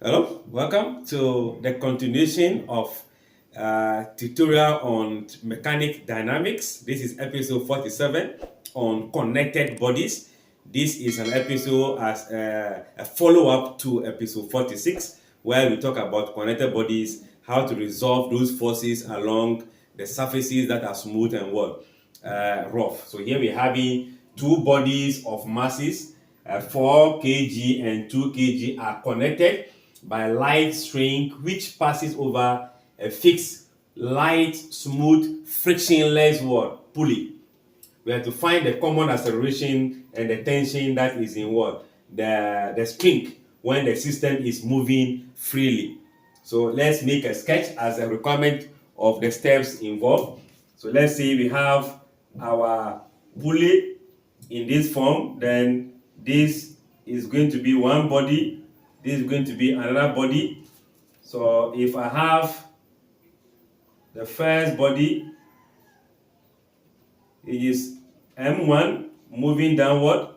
Hello, welcome to the continuation of tutorial on mechanic dynamics. This is episode 47 on connected bodies. This is an episode as a follow-up to episode 46 where we talk about connected bodies, how to resolve those forces along the surfaces that are smooth and rough. So here we're having two bodies of masses, 4 kg and 2 kg are connected by light string which passes over a fixed, light, smooth, frictionless pulley. We have to find the common acceleration and the tension that is in the string when the system is moving freely. So let's make a sketch as a requirement of the steps involved. So let's say we have our pulley in this form, then this is going to be one body, this is going to be another body. So if I have the first body, it is M1 moving downward,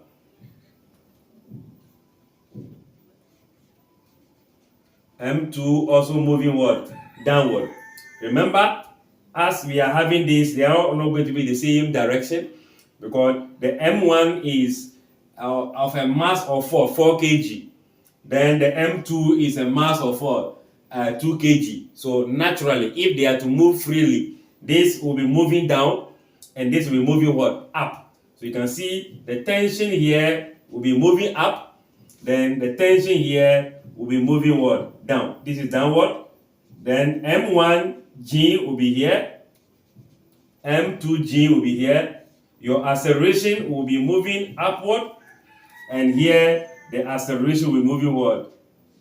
M2 also moving downward. Remember, as we are having this, they are not going to be the same direction because the M1 is of a mass of 4 kg. Then the M2 is a mass of 2 kg. So naturally, if they are to move freely, this will be moving down and this will be moving up. So you can see the tension here will be moving up, then the tension here will be moving down. This is downward. Then M1G will be here, M2G will be here. Your acceleration will be moving upward, and here the acceleration will be moving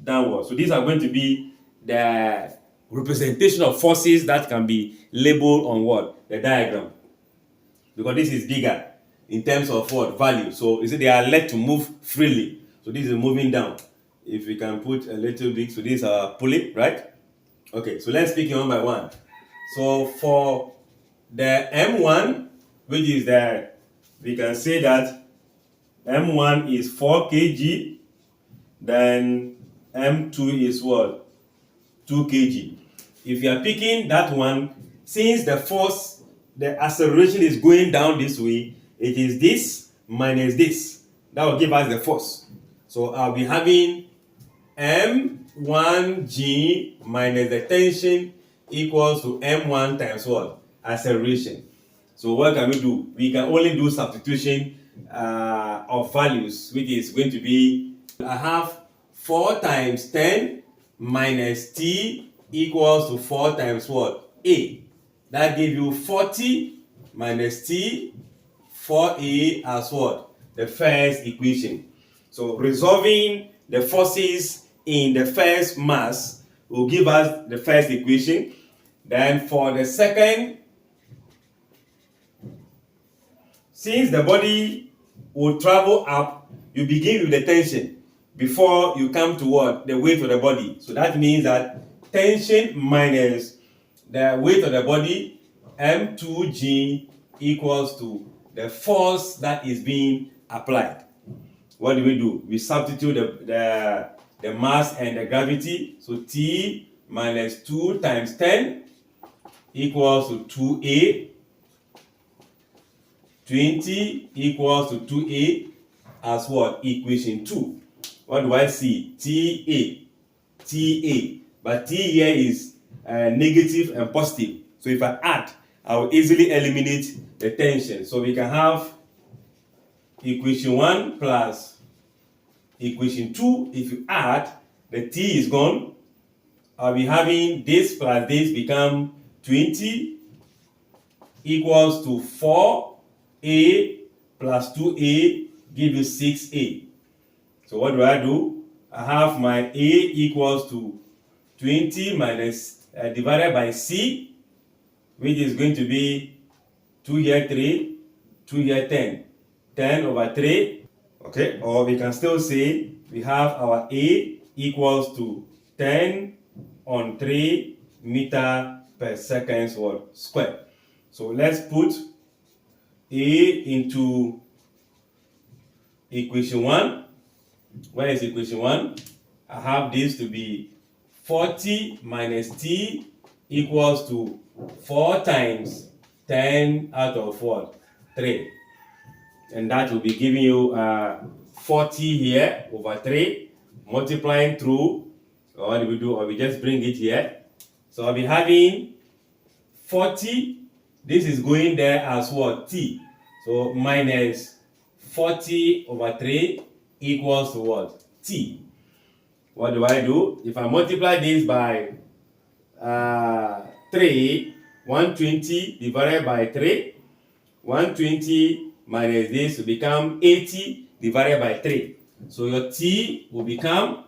downward. So these are going to be the representation of forces that can be labeled on the diagram, because this is bigger in terms of value. So you see they are let to move freely. So this is moving down. If we can put a little bit, so this is a pulley, right? Okay, so let's pick it one by one. So for the M1, which is there, we can say that M1 is 4 kg, then M2 is 2 kg. If you are picking that one, since the force, the acceleration is going down this way, it is this minus this. That will give us the force. So I'll be having M1G minus the tension equals to M1 times acceleration. So what can we do? We can only do substitution of values, which is going to be, I have 4 times 10 minus T equals to 4 times A. That gives you 40 minus T, 4A as the first equation. So resolving the forces in the first mass will give us the first equation. Then for the second, since the body will travel up, you begin with the tension before you come to the weight of the body. So that means that tension minus the weight of the body, M2G, equals to the force that is being applied. What do? We substitute the mass and the gravity. So T minus 2 times 10 equals to 2A. 20 equals to 2A as equation 2. What do I see? TA. But T here is negative and positive. So if I add, I will easily eliminate the tension. So we can have equation 1 plus equation 2. If you add, the T is gone. I'll be having this plus this become 20 equals to 4A plus 2A give you 6A. So what do? I have my A equals to 20 minus divided by C, which is going to be 2 here 3, 2 here 10. 10 over 3. Okay, or we can still say we have our A equals to 10 on 3 meter per second square. So let's put A into equation 1. Where is equation 1? I have this to be 40 minus t equals to 4 times 10 out of what? 3. And that will be giving you 40 here over 3, multiplying through. So what do we do? Or we just bring it here. So I'll be having 40. This is going there as what? T. So minus 40 over 3 equals to what? T. What do I do? If I multiply this by 3, 120 divided by 3, 120 minus this will become 80 divided by 3. So your T will become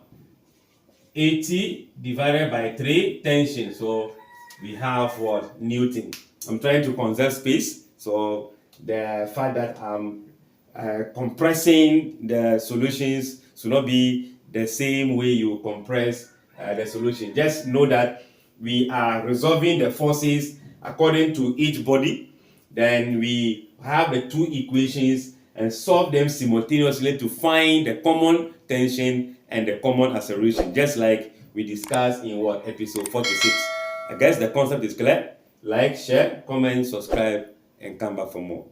80 divided by 3 tension. So we have what? Newton. I'm trying to conserve space. So the fact that I'm compressing the solutions should not be the same way you compress the solution. Just know that we are resolving the forces according to each body. Then we have the two equations and solve them simultaneously to find the common tension and the common acceleration, just like we discussed in what, episode 46. I guess the concept is clear. Like, share, comment, subscribe, and come back for more.